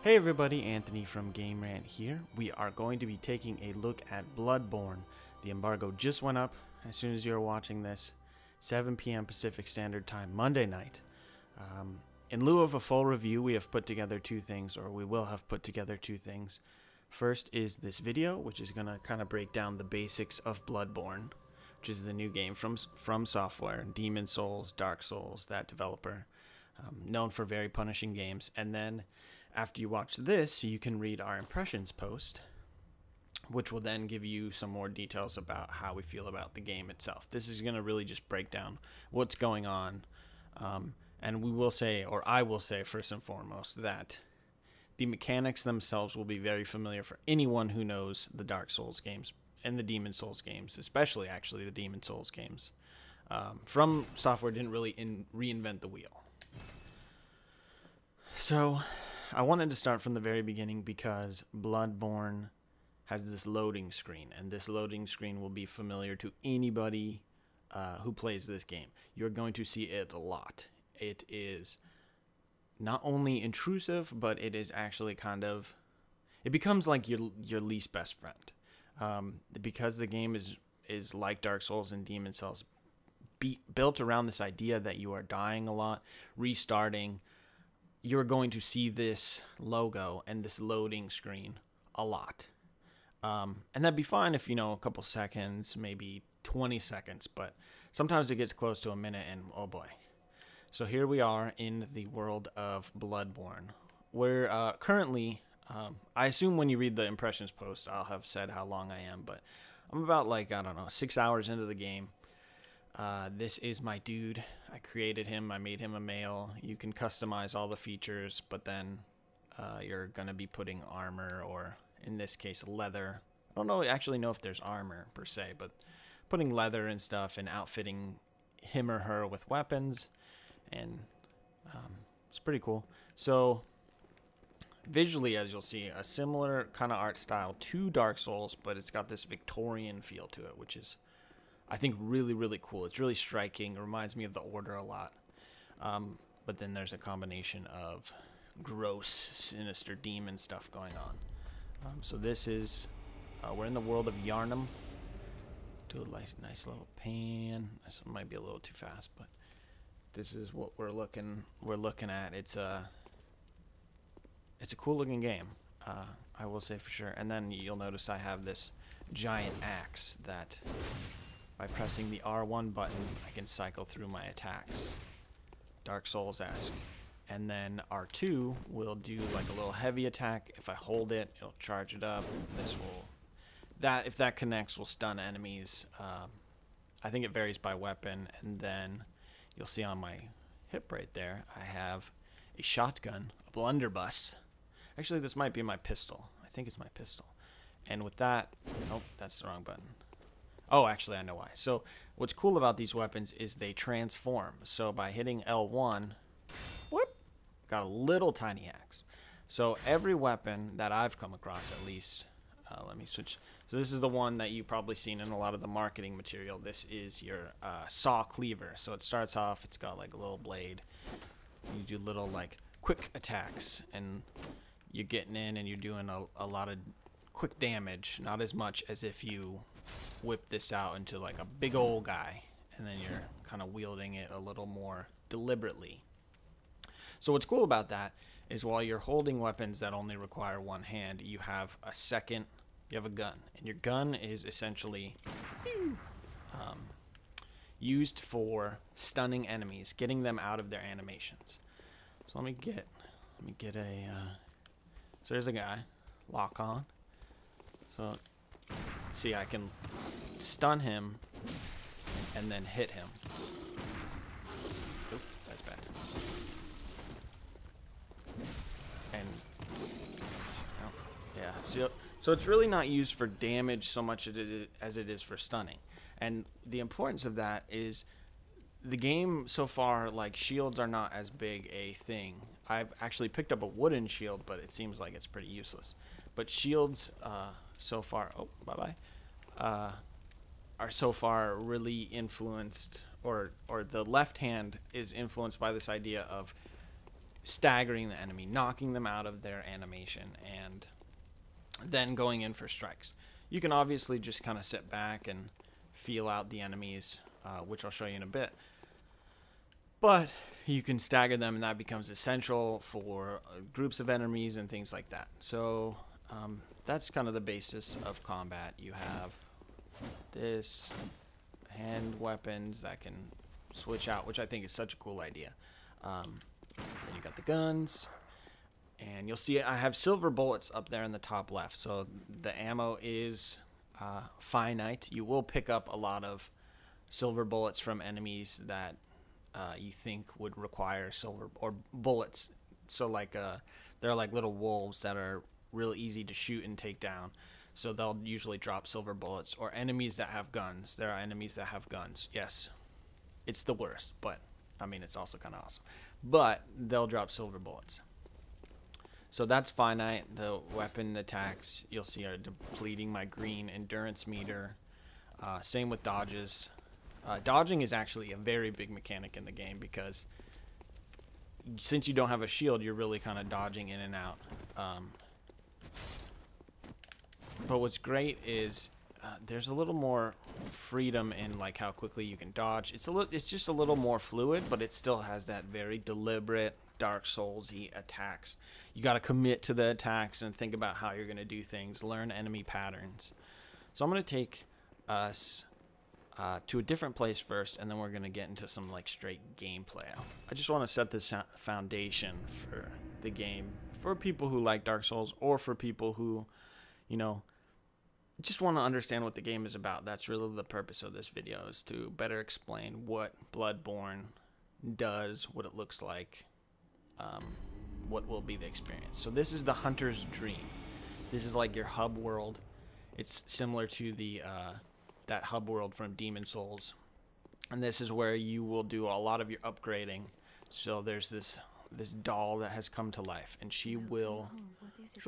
Hey everybody, Anthony from Game Rant here. We are going to be taking a look at Bloodborne. The embargo just went up as soon as you're watching this, 7 p.m. Pacific Standard Time, Monday night. In lieu of a full review, we have put together two things, or we will have put together two things. First is this video, which is going to kind of break down the basics of Bloodborne, which is the new game from Software, Demon Souls, Dark Souls, that developer, known for very punishing games. And then after you watch this, you can read our impressions post, which will then give you some more details about how we feel about the game itself. This is going to really just break down what's going on. And we will say, or I will say first and foremost, that the mechanics themselves will be very familiar for anyone who knows the Dark Souls games and the Demon Souls games, especially actually the Demon Souls games. From Software didn't really reinvent the wheel. So I wanted to start from the very beginning because Bloodborne has this loading screen, and this loading screen will be familiar to anybody who plays this game. You're going to see it a lot. It is not only intrusive, but it is actually kind of, it becomes like your least best friend. Because the game is like Dark Souls and Demon Souls, built around this idea that you are dying a lot, restarting. You're going to see this logo and this loading screen a lot. And that'd be fine if, a couple seconds, maybe 20 seconds, but sometimes it gets close to a minute and oh boy. So here we are in the world of Bloodborne. We're currently, I assume when you read the impressions post, I'll have said how long I am, but I'm about 6 hours into the game. This is my dude. I created him. I made him a male. You can customize all the features, but then you're going to be putting armor, or in this case, leather. I don't actually know if there's armor per se, but putting leather and stuff and outfitting him or her with weapons, and it's pretty cool. So visually, as you'll see, a similar kind of art style to Dark Souls, but it's got this Victorian feel to it, which is, I think, really, really cool. It's really striking. It reminds me of The Order a lot. But then there's a combination of gross, sinister demon stuff going on. So this is, we're in the world of Yharnam. Do a nice little pan. This might be a little too fast, but this is what we're looking at. It's a cool looking game. I will say for sure. And then you'll notice I have this giant axe that, by pressing the R1 button, I can cycle through my attacks. Dark Souls-esque. And then R2 will do like a little heavy attack. If I hold it, it'll charge it up. If that connects, will stun enemies. I think it varies by weapon. And then you'll see on my hip right there, I have a shotgun, a blunderbuss. Actually, this might be my pistol. I think it's my pistol. And with that, nope, that's the wrong button. Oh, actually, I know why. So what's cool about these weapons is they transform. So by hitting L1, whoop, got a little tiny axe. So every weapon that I've come across, at least, let me switch. So this is the one that you've probably seen in a lot of the marketing material. This is your saw cleaver. So it starts off, it's got like a little blade. You do little quick attacks, and you're getting in and you're doing a lot of quick damage, not as much as if you whip this out into like a big old guy, and then you're kind of wielding it a little more deliberately. So what's cool about that is while you're holding weapons that only require one hand, you have a gun, and your gun is essentially used for stunning enemies, getting them out of their animations. So let me get a so there's a guy, lock on. So see, I can stun him and then hit him. Oop, that's bad. And yeah, so it's really not used for damage so much as it is for stunning. And the importance of that is the game so far, shields are not as big a thing. I've actually picked up a wooden shield, but it seems like it's pretty useless. But shields so far, are so far really influenced, or the left hand is influenced by this idea of staggering the enemy, knocking them out of their animation, and then going in for strikes. You can obviously just kind of sit back and feel out the enemies, which I'll show you in a bit. But you can stagger them, and that becomes essential for groups of enemies and things like that. So that's kind of the basis of combat. You have this hand weapons that can switch out, which I think is such a cool idea. Then you got the guns, and you'll see I have silver bullets up there in the top left. So the ammo is finite. You will pick up a lot of silver bullets from enemies that you think would require silver or bullets. So like they're like little wolves that are real easy to shoot and take down. So they'll usually drop silver bullets, or enemies that have guns. There are enemies that have guns. Yes, it's the worst, but I mean it's also kind of awesome. But they'll drop silver bullets. So that's finite. The weapon attacks you'll see are depleting my green endurance meter. Same with dodges. Dodging is actually a very big mechanic in the game, because since you don't have a shield, you're really kind of dodging in and out. But what's great is there's a little more freedom in like how quickly you can dodge. It's just a little more fluid, but it still has that very deliberate Dark Souls-y attacks. You got to commit to the attacks and think about how you're going to do things, learn enemy patterns. So I'm going to take us to a different place first, and then we're going to get into some like straight gameplay. I just want to set this foundation for the game for people who like Dark Souls, or for people who, you know, just want to understand what the game is about. That's really the purpose of this video, is to better explain what Bloodborne does, what it looks like, what will be the experience. So this is the Hunter's Dream. This is like your hub world. It's similar to the that hub world from Demon Souls, and this is where you will do a lot of your upgrading. So there's this doll that has come to life, and she'll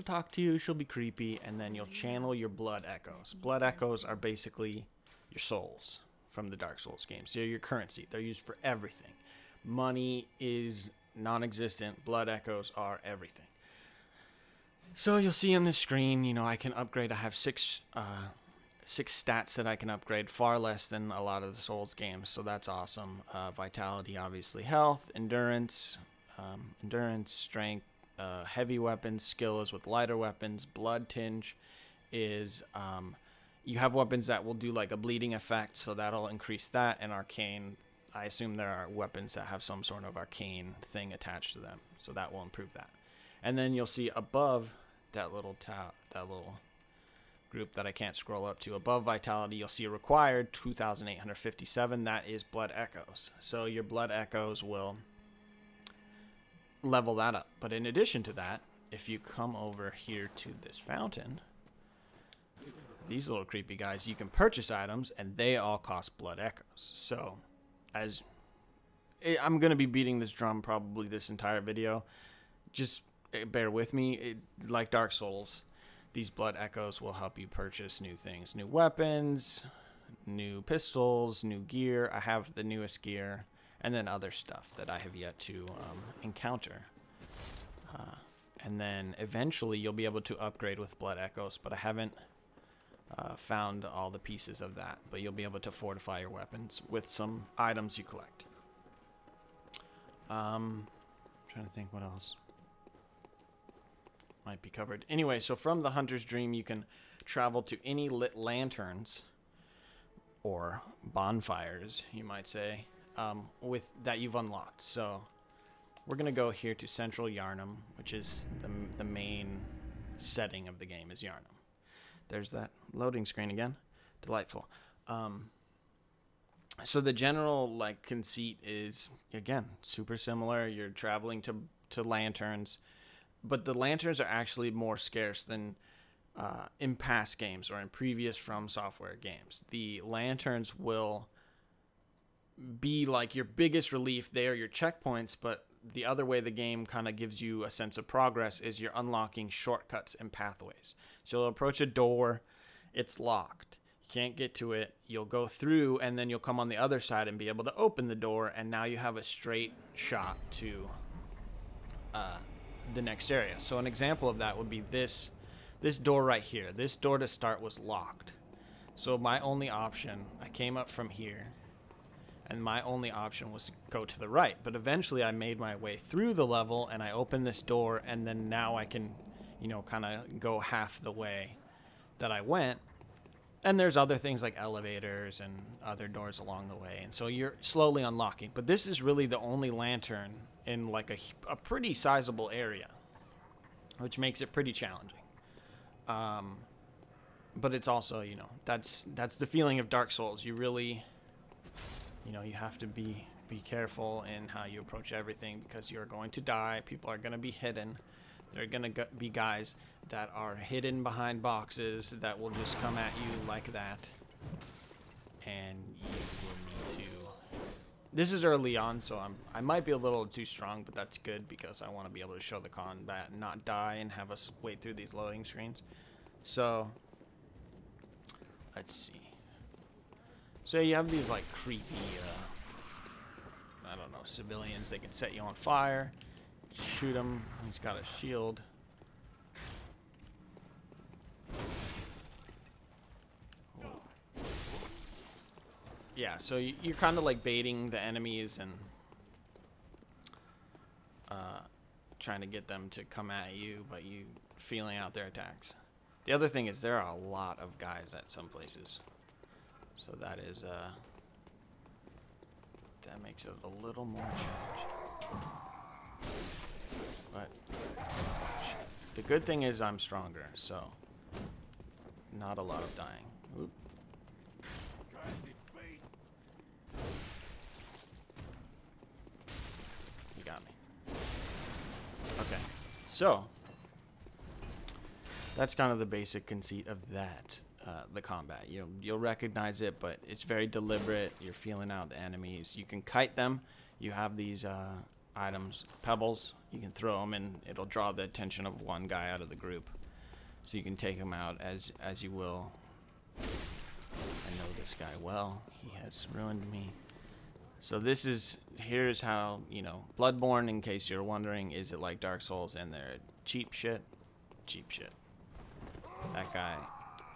talk to you, she'll be creepy, and then you'll channel your blood echoes. Blood echoes are basically your souls from the Dark Souls games. They're your currency. They're used for everything. Money is non-existent. Blood echoes are everything. So you'll see on the screen, you know, I can upgrade. I have six stats that I can upgrade, far less than a lot of the Souls games, so that's awesome. Vitality, obviously, health, endurance, strength, heavy weapons, skill is with lighter weapons, blood tinge is you have weapons that will do like a bleeding effect, so that'll increase that, and arcane, I assume there are weapons that have some sort of arcane thing attached to them, so that will improve that. And then you'll see above that little group that I can't scroll up to, above vitality, you'll see required 2,857. That is blood echoes. So your blood echoes will level that up. But in addition to that, if you come over here to this fountain, these little creepy guys, you can purchase items, and they all cost blood echoes. So I'm going to be beating this drum probably this entire video. Just bear with me. Like Dark Souls, these blood echoes will help you purchase new things, new weapons, new pistols, new gear. I have the newest gear, and then other stuff that I have yet to encounter. And then eventually you'll be able to upgrade with blood echoes, but I haven't found all the pieces of that. But you'll be able to fortify your weapons with some items you collect. Trying to think what else might be covered. Anyway, so from the Hunter's Dream, you can travel to any lit lanterns, or bonfires, you might say, with that you've unlocked. So we're going to go here to Central Yharnam, which is the main setting of the game, is Yharnam. There's that loading screen again. Delightful. So the general like conceit is, again, super similar. You're traveling to lanterns, but the lanterns are actually more scarce than in past games or in previous From Software games. The lanterns will be like your biggest relief. They are your checkpoints, but the other way the game kind of gives you a sense of progress is you're unlocking shortcuts and pathways. So you'll approach a door, it's locked. You can't get to it. You'll go through, and then you'll come on the other side and be able to open the door, and now you have a straight shot to the next area. So an example of that would be this door right here. This door to start was locked. So my only option, I came up from here, and my only option was to go to the right. But eventually I made my way through the level, and I opened this door, and then now I can, you know, kind of go half the way that I went. And there's other things like elevators and other doors along the way. And so you're slowly unlocking. But this is really the only lantern in like a pretty sizable area, which makes it pretty challenging. But it's also, you know, that's the feeling of Dark Souls. You really, you know, you have to be careful in how you approach everything, because you're going to die. People are going to be hidden. There are going to be guys that are hidden behind boxes that will just come at you like that. And you will need to... This is early on, so I might be a little too strong, but that's good because I want to be able to show the combat and not die and have us wait through these loading screens. So, let's see. So you have these like creepy, I don't know, civilians. They can set you on fire. Shoot him. He's got a shield. Yeah, so you're kind of like baiting the enemies and trying to get them to come at you, but you feeling out their attacks. The other thing is there are a lot of guys at some places, so that is that makes it a little more challenging. But the good thing is I'm stronger, so not a lot of dying. Oop. You got me. Okay, so that's kind of the basic conceit of that, the combat. You'll recognize it, but it's very deliberate. You're feeling out the enemies. You can kite them. You have these items, pebbles. You can throw them, and it'll draw the attention of one guy out of the group. So you can take him out as you will. I know this guy well. He has ruined me. So here's how, you know, Bloodborne, in case you're wondering, is it like Dark Souls? And they're cheap shit. Cheap shit. That guy,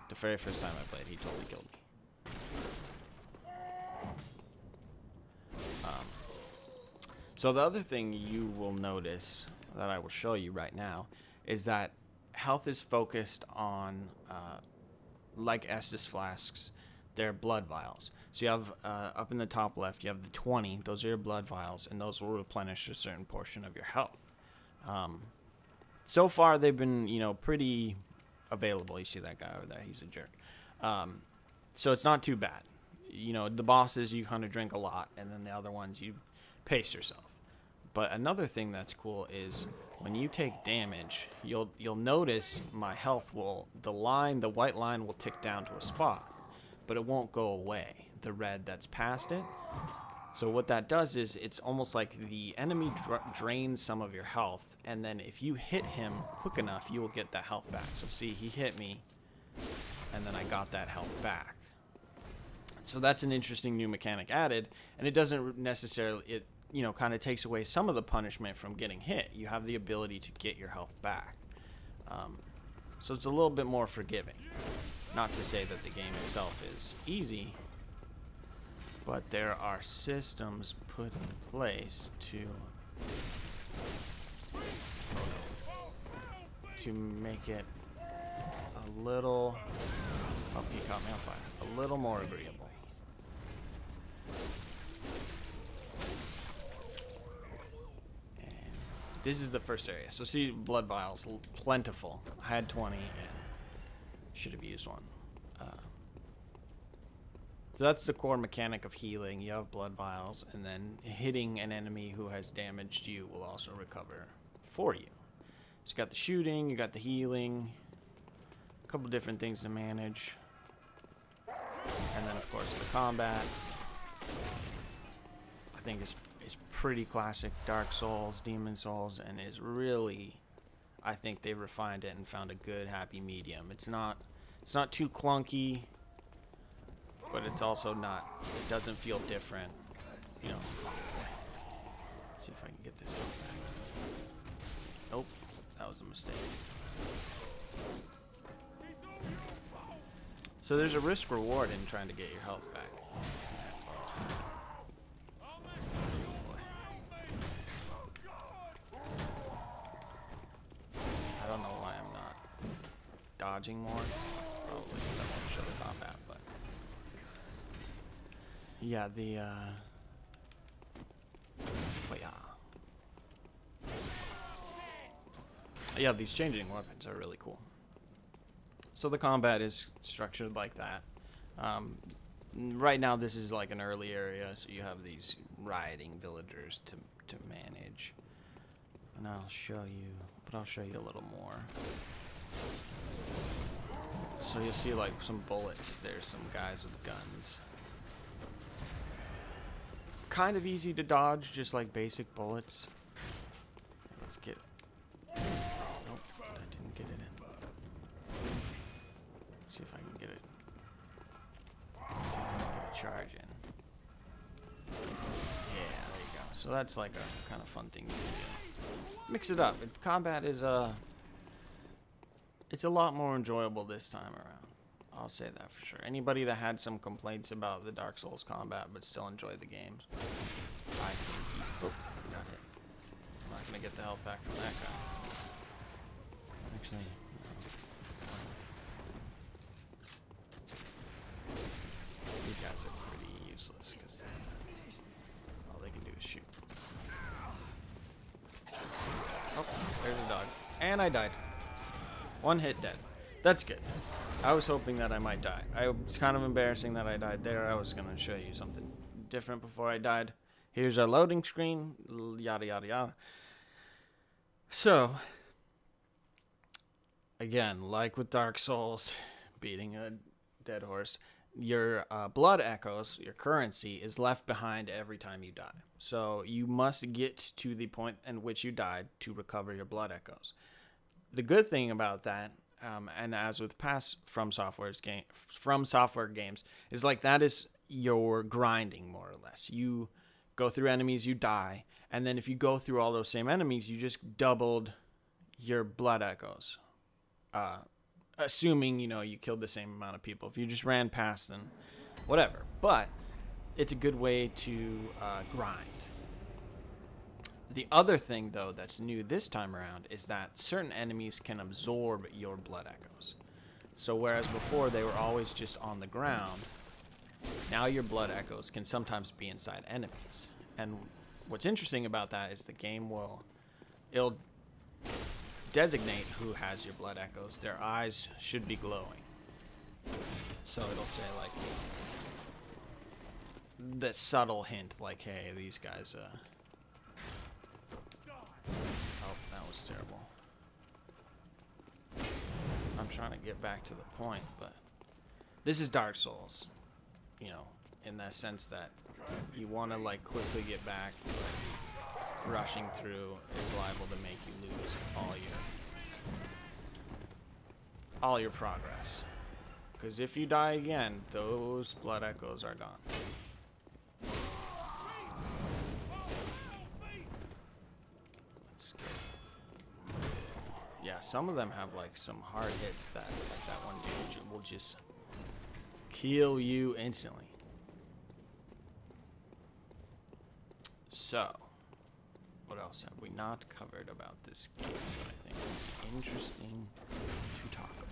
the very first time I played, he totally killed me. So the other thing you will notice that I will show you right now is that health is focused on, like Estus flasks, they're blood vials. So you have, up in the top left, you have the 20. Those are your blood vials, and those will replenish a certain portion of your health. So far, they've been, you know, pretty available. You see that guy over there? He's a jerk. So it's not too bad. You know, the bosses, you kind of drink a lot, and then the other ones, you pace yourself. But another thing that's cool is when you take damage, you'll notice my health the white line will tick down to a spot, but it won't go away, the red that's past it. So what that does is it's almost like the enemy drains some of your health, and then if you hit him quick enough, you will get that health back. So see, he hit me, and then I got that health back. So that's an interesting new mechanic added, and it doesn't necessarily, you know, kind of takes away some of the punishment from getting hit. You have the ability to get your health back. So it's a little bit more forgiving. Not to say that the game itself is easy, but there are systems put in place to make it a little, oh, he caught me on fire, a little more agreeable. This is the first area. So see, blood vials, plentiful. I had 20 and should have used one. So that's the core mechanic of healing. You have blood vials, and then hitting an enemy who has damaged you will also recover for you. So you got the shooting, you got the healing, a couple different things to manage. And then of course the combat. I think it's pretty classic Dark Souls, Demon Souls, and is really, I think they refined it and found a good happy medium. It's not too clunky, but it's also not, it doesn't feel different, you know. Let's see if I can get this back. that was a mistake. So there's a risk reward in trying to get your health back. I don't know why I'm not dodging more. Probably because I won't show the combat, but yeah, yeah, these changing weapons are really cool. So the combat is structured like that. Right now this is like an early area, so you have these rioting villagers to manage. And I'll show you a little more. So you'll see like some bullets. There's some guys with guns. Kind of easy to dodge, just like basic bullets. Let's get... Nope, I didn't get it in. See if I can get it. See if I can get a charge in. Yeah, there you go. So that's like a kind of fun thing to do. Mix it up. Combat is it's a lot more enjoyable this time around. I'll say that for sure. Anybody that had some complaints about the Dark Souls combat but still enjoyed the games, I think oh, got hit. I'm not gonna get the health back from that guy. Actually, no. These guys are pretty useless because all they can do is shoot. Oh, there's a dog. And I died. One hit dead. That's good. I was hoping that I might die. It's kind of embarrassing that I died there. I was going to show you something different before I died. Here's our loading screen. Yada, yada, yada. So, again, like with Dark Souls, beating a dead horse, your blood echoes, your currency, is left behind every time you die. So you must get to the point in which you died to recover your blood echoes. The good thing about that, and as with past From Software games, is like that is your grinding, more or less. You go through enemies, you die, and then if you go through all those same enemies, you just doubled your blood echoes. Assuming, you know, you killed the same amount of people. If you just ran past them, whatever. But it's a good way to grind. The other thing, though, that's new this time around is that certain enemies can absorb your blood echoes. So whereas before they were always just on the ground, now your blood echoes can sometimes be inside enemies. And what's interesting about that is the game it'll designate who has your blood echoes. Their eyes should be glowing. So it'll say, like, the subtle hint, like, hey, these guys, oh, that was terrible. I'm trying to get back to the point, but this is Dark Souls, you know, in that sense that you want to, like, quickly get back, but rushing through is liable to make you lose all your progress. Because if you die again, those blood echoes are gone. Yeah, some of them have like some hard hits that, like that one dude will just kill you instantly. So, what else have we not covered about this game that I think would be interesting to talk about?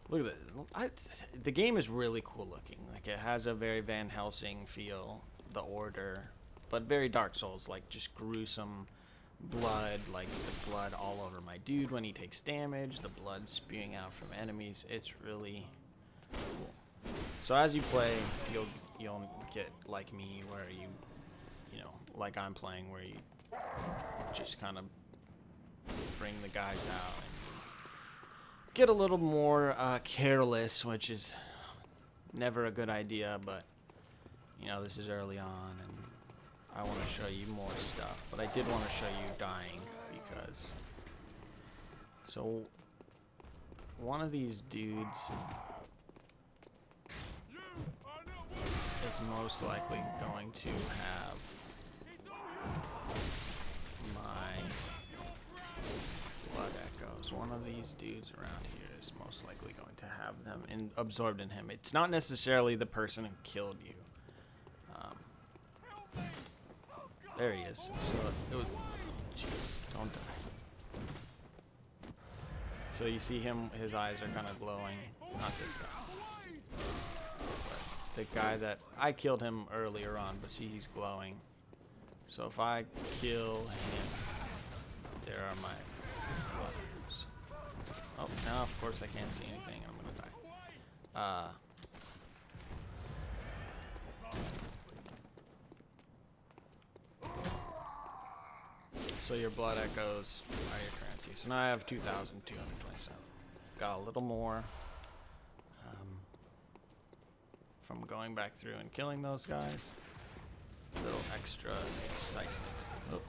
Look at this. The game is really cool looking. Like, it has a very Van Helsing feel, the Order, but very Dark Souls, like just gruesome blood, like the blood all over my dude when he takes damage, the blood spewing out from enemies. It's really cool. So as you play, you'll get like me, where you know, like I'm playing, where you just kind of bring the guys out and get a little more careless, which is never a good idea, but you know, this is early on and I want to show you more stuff, but I did want to show you dying because, so one of these dudes is most likely going to have my course, one of these dudes around here is most likely going to have them absorbed in him. It's not necessarily the person who killed you. There he is. So it was. Jeez, don't die. So you see him, his eyes are kind of glowing. Not this guy. But the guy that I killed him earlier on, but see he's glowing. So if I kill him, there are my blood echoes. Oh, now of course I can't see anything. I'm gonna die. So your blood echoes are your currency. So now I have 2,227. Got a little more from going back through and killing those guys. A little extra excitement. Oh.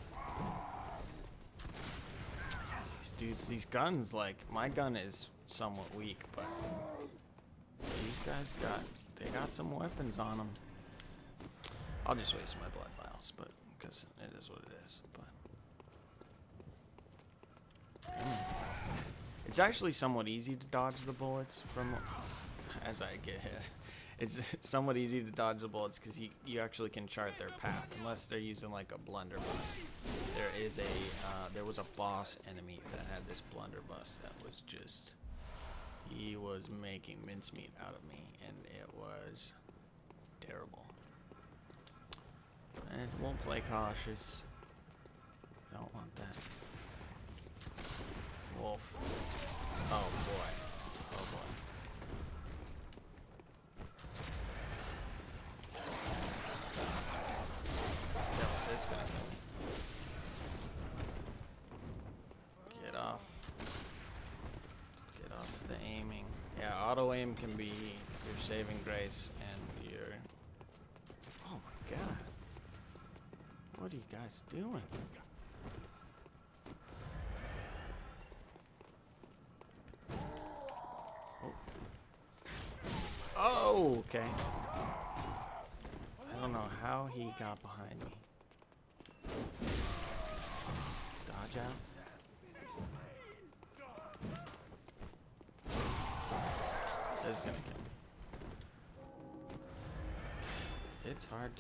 Yeah, these dudes, these guns, like, my gun is somewhat weak, but these guys they got some weapons on them. I'll just waste my blood vials, but because it is what it is. But it's actually somewhat easy to dodge the bullets from as I get hit. It's somewhat easy to dodge the bullets because you actually can chart their path unless they're using like a blunderbuss. There was a boss enemy that had this blunderbuss that was just, he was making mincemeat out of me, and it was terrible. And it won't play cautious. Don't want that. Wolf. Oh boy. Oh boy. Yep, it's gonna kill me. Get off. Get off the aiming. Yeah, auto aim can be your saving grace and your. Oh my god. What are you guys doing? Oh, okay. I don't know how he got behind me. Dodge out. This is gonna kill me. It's hard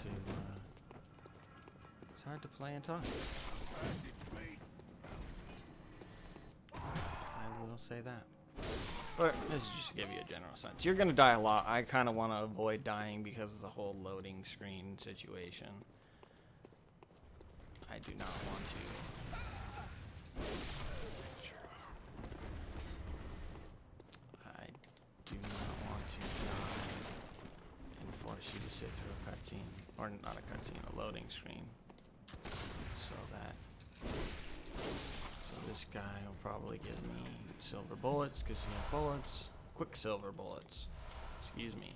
to play and talk. I will say that. But this is just to give you a general sense. You're going to die a lot. I kind of want to avoid dying because of the whole loading screen situation. I do not want to. I do not want to die and force you to sit through a cutscene. Or not a cutscene, a loading screen. So this guy will probably give me silver bullets because he has bullets. Quicksilver bullets. Excuse me.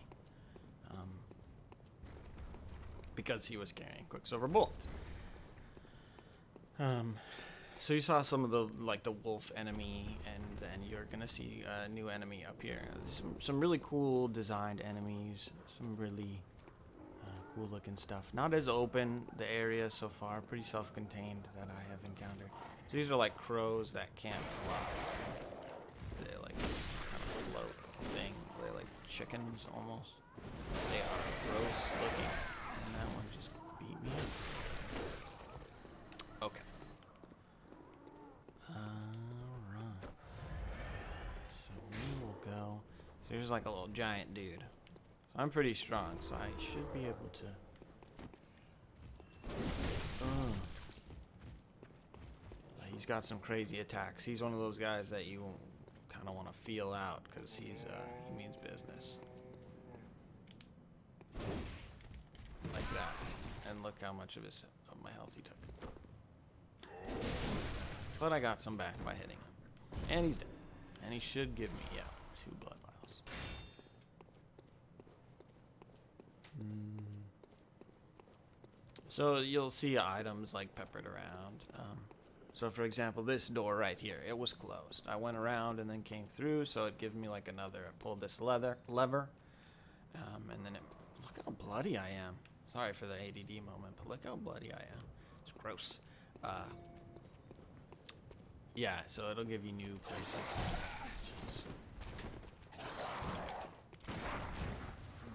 Because he was carrying quicksilver bullets. So you saw some of the the wolf enemy, and then you're gonna see a new enemy up here. Some really cool designed enemies. Some really cool looking stuff. Not as open the area so far. Pretty self-contained that I have encountered. So these are like crows that can't fly. They like kind of float thing. They're like chickens almost. They are gross looking. And that one just beat me up. Okay. Alright. So we will go. So here's like a little giant dude. So I'm pretty strong, so I should be able to. He's got some crazy attacks. He's one of those guys that you kind of want to feel out because he means business. Like that. And look how much of my health he took. But I got some back by hitting him. And he's dead. And he should give me, 2 blood vials. So you'll see items like peppered around. So for example, this door right here, it was closed. I went around and then came through, so it gave me like another, I pulled this lever, and then look how bloody I am. Sorry for the ADD moment, but look how bloody I am. It's gross. Yeah, so it'll give you new places. Jeez.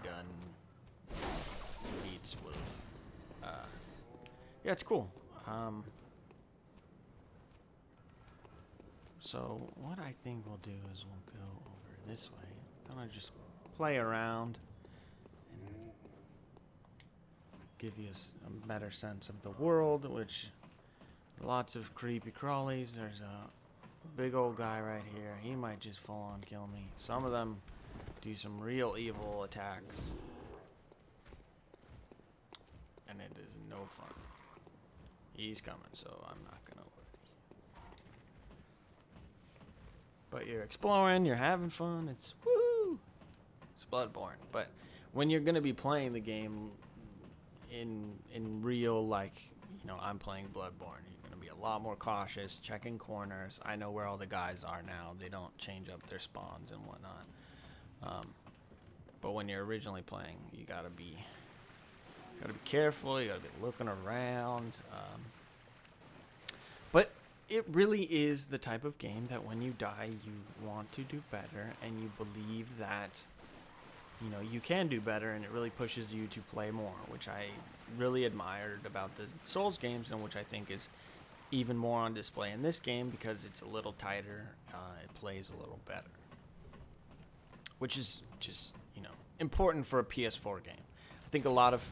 Gun beats wolf. Yeah, it's cool. So what I think we'll do is we'll go over this way, kind of just play around and give you a better sense of the world, which lots of creepy crawlies. There's a big old guy right here. He might just full on kill me. Some of them do some real evil attacks, and it is no fun. He's coming, so I'm not gonna worry. But you're exploring, you're having fun. It's woo. It's Bloodborne. But when you're gonna be playing the game in real, like, you know, I'm playing Bloodborne, you're gonna be a lot more cautious, checking corners. I know where all the guys are now. They don't change up their spawns and whatnot. But when you're originally playing, you gotta be careful. You gotta be looking around. But it really is the type of game that when you die, you want to do better, and you believe that, you know, you can do better, and it really pushes you to play more, which I really admired about the Souls games, and which I think is even more on display in this game because it's a little tighter. It plays a little better, which is just, you know, important for a PS4 game. I think a lot of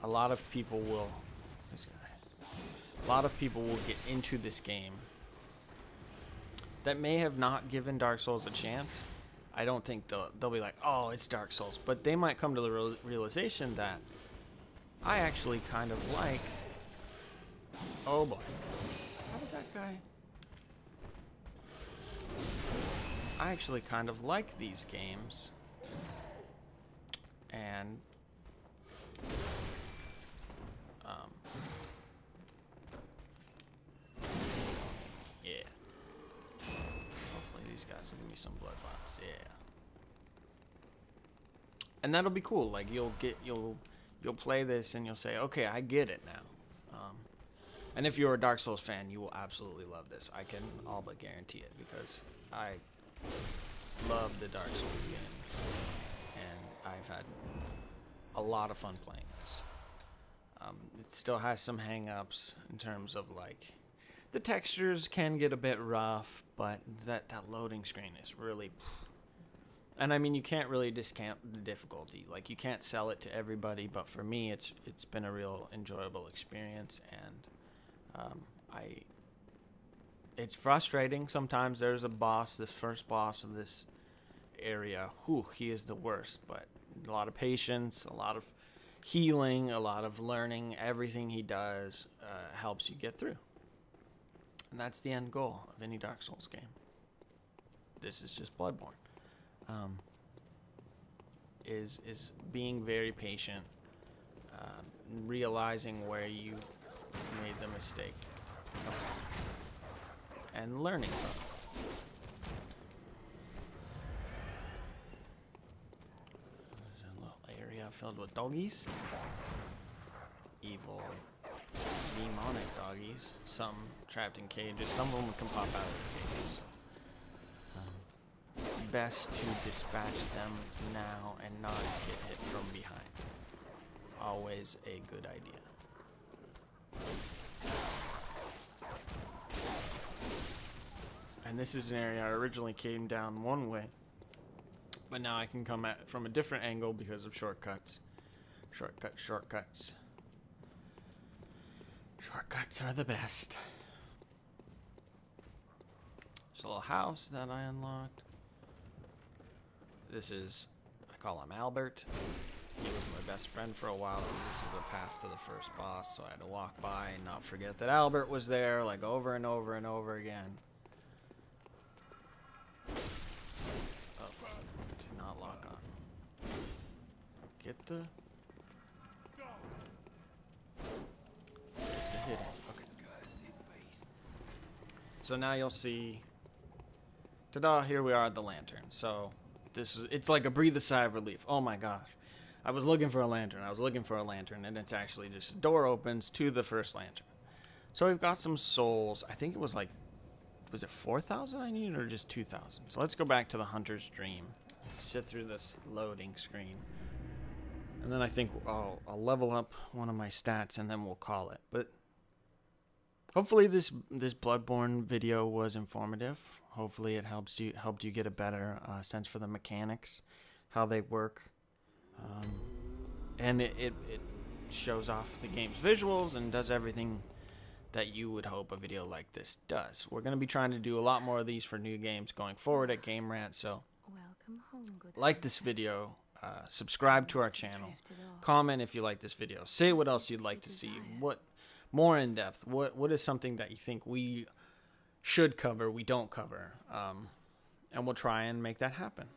a lot of people will get into this game that may have not given Dark Souls a chance. I don't think they'll be like, oh, it's Dark Souls, but they might come to the realization that I actually kind of like, oh boy, how did that guy, I actually kind of like these games, and yeah, hopefully these guys will give me some blood bots. Yeah, and that'll be cool. Like, you'll play this and you'll say, okay, I get it now. And if you're a Dark Souls fan, you will absolutely love this. I can all but guarantee it, because I love the Dark Souls game, and I've had a lot of fun playing this. It still has some hang-ups in terms of, like, the textures can get a bit rough, but that loading screen is really, and I mean, you can't really discount the difficulty. Like, you can't sell it to everybody, but for me, it's been a real enjoyable experience, and it's frustrating sometimes. There's a boss, this first boss of this area, he is the worst, but a lot of patience, a lot of healing, a lot of learning. Everything he does helps you get through, and that's the end goal of any Dark Souls game. This is just Bloodborne. Is being very patient, realizing where you made the mistake, and learning from it. There's a little area filled with doggies. Evil, demonic doggies. Some trapped in cages. Some of them can pop out of the cages. Best to dispatch them now and not get hit from behind. Always a good idea. And this is an area I originally came down one way, but now I can come at it from a different angle because of shortcuts. Shortcuts. Shortcuts are the best. There's a little house that I unlocked. This is, I call him Albert. He was my best friend for a while, and this is the path to the first boss, so I had to walk by and not forget that Albert was there, like, over and over and over again. Oh, did not lock on. Get the hitting. Okay. So now you'll see, ta-da, here we are at the lantern. So it's like a breathe a sigh of relief. Oh my gosh. I was looking for a lantern, and it's actually just a door opens to the first lantern. So we've got some souls. I think it was like, was it 4,000 I needed or just 2,000? So let's go back to the Hunter's Dream. Sit through this loading screen. And then I think I'll level up one of my stats and then we'll call it. But hopefully this Bloodborne video was informative. Hopefully it helped you get a better sense for the mechanics, how they work. And it shows off the game's visuals and does everything that you would hope a video like this does. We're going to be trying to do a lot more of these for new games going forward at Game Rant, so like this video, subscribe to our channel, comment if you like this video, say what else you'd like to see, what more in depth, what is something that you think we should cover, we don't cover, and we'll try and make that happen.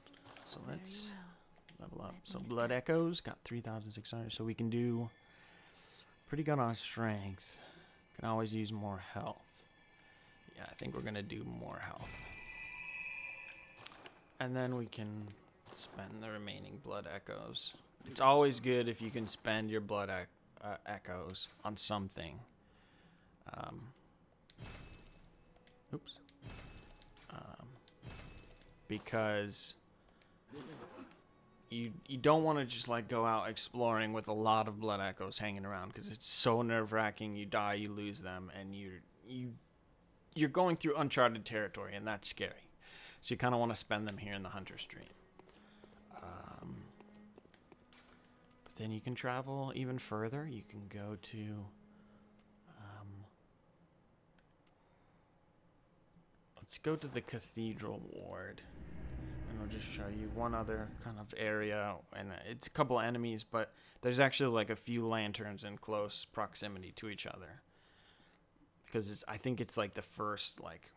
So let's level up. So Blood Echoes got 3,600, so we can do pretty good on strength. Can always use more health. Yeah, I think we're gonna do more health. And then we can spend the remaining Blood Echoes. It's always good if you can spend your Blood Echoes on something. Because you don't want to just like go out exploring with a lot of Blood Echoes hanging around, because it's so nerve-wracking. You die, you lose them, and you're going through uncharted territory, and that's scary. So you kind of want to spend them here in the Hunter's Dream. But then you can travel even further. You can go to let's go to the Cathedral Ward. And I'll just show you one other kind of area, and it's a couple enemies, but there's actually like a few lanterns in close proximity to each other, because I think it's like the first like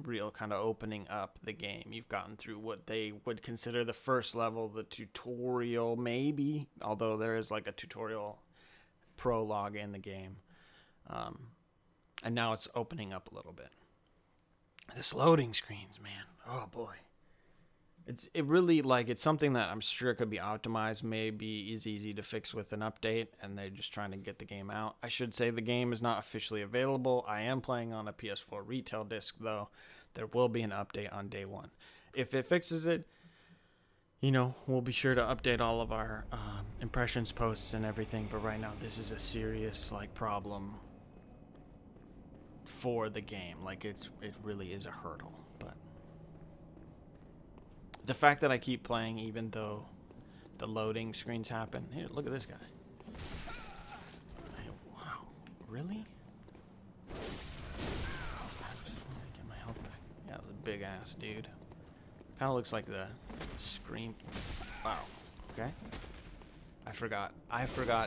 real kind of opening up the game. You've gotten through what they would consider the first level, the tutorial maybe, although there is like a tutorial prologue in the game, and now it's opening up a little bit. This loading screens, man, oh boy. It really, like, it's something that I'm sure could be optimized, maybe is easy to fix with an update, and they're just trying to get the game out. I should say the game is not officially available. I am playing on a PS4 retail disc, though. There will be an update on day one. If it fixes it, you know, we'll be sure to update all of our impressions posts and everything, but right now this is a serious, like, problem for the game. Like, it really is a hurdle, but the fact that I keep playing even though the loading screens happen. Here, look at this guy. Wow, really? I just want to get my health back. Yeah, the big ass dude. Kind of looks like the Scream. Wow. Okay. I forgot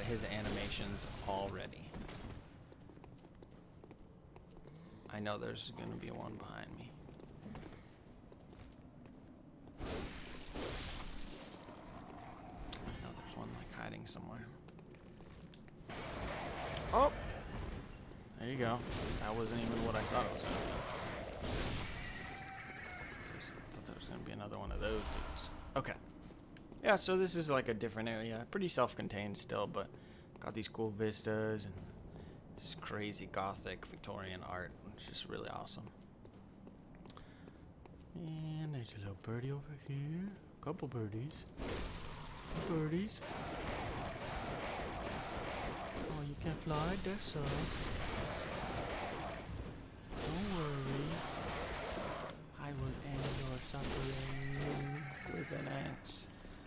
his animations already. I know there's gonna be one behind me. Hiding somewhere. Oh! There you go. That wasn't even what I thought it was going to be. I thought there was going to be another one of those dudes. Okay. Yeah, so this is like a different area. Pretty self-contained still, but got these cool vistas and this crazy gothic Victorian art, which is really awesome. And there's a little birdie over here. A couple birdies. Birdies. Oh, you can fly, that's all. Don't worry. I will end your suffering with an axe.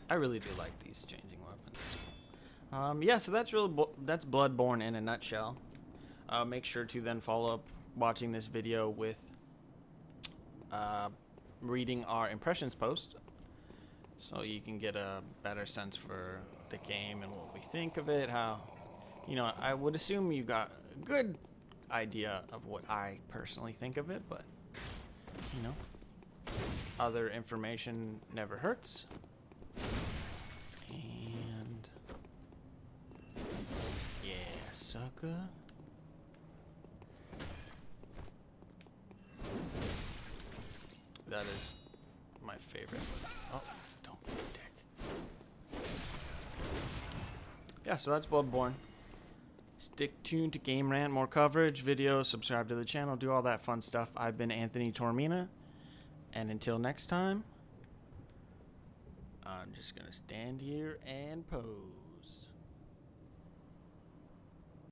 I really do like these changing weapons. Yeah, so that's Bloodborne in a nutshell. Make sure to then follow up watching this video with reading our impressions post, so you can get a better sense for the game and what we think of it. How, you know, I would assume you got a good idea of what I personally think of it, but, you know, other information never hurts. And, yeah, sucker. That is my favorite. Oh, don't be a dick. Yeah, so that's Bloodborne. Stick tuned to Game Rant, more coverage, videos, subscribe to the channel, do all that fun stuff. I've been Anthony Tormina, and until next time, I'm just going to stand here and pose.